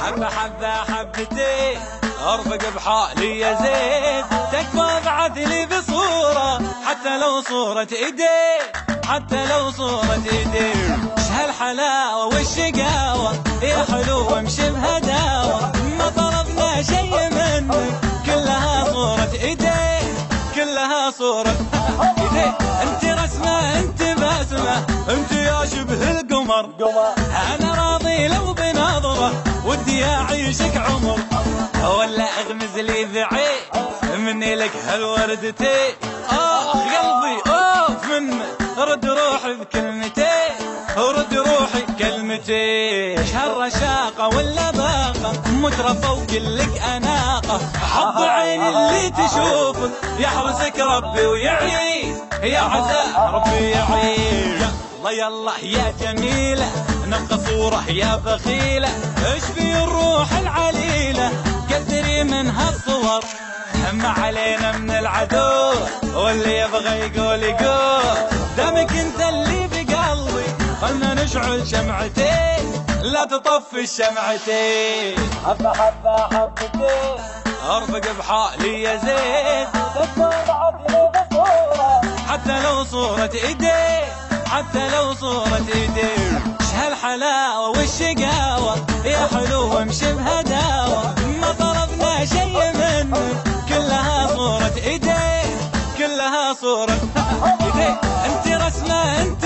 حبة حبة حبتين ارفق بحالي يا زين، تكفى بعد لي بصورة حتى لو صورة ايدين، حتى لو صورة ايدين. ايش هالحلاوة والشقاوة يا حلوة امشي بهداوة، ما طلبنا شي منك كلها صورة ايدين، كلها صورة ايدين. انت رسمة انت بسمة انت يا شبه القمر، انا راضي لو بنظرة ودي اعيشك عمر، ولا اغمز لي بعين مني لك هالوردتين. قلبي اوف منك رد روحي بكلمتين، ورد روحي كلمتين. ايش هالرشاقة ولا باقة مترفة وكلك اناقة، حظ عين اللي تشوفك يحرسك ربي ويعيش، يا عسى ربي يعيش. يلا يلا يا جميلة نبقى صورة يا بخيلة، ايش في الروح العليلة قدري من هالصور، هم علينا من العدو واللي يبغى يقول يقول، دامك انت اللي بقلبي خلنا نشعل شمعتين لا تطفي الشمعتين. حبة حبة حبتين ارفق بحالي يا زين، حتى لو صورة ايدين، حتى لو صورة ايدين. ايش هالحلاوة والشقاوة يا حلوة امشي بهداوة، ما طلبنا شي منك كلها صورة ايدين، كلها صورة ايدين. انت رسمة انت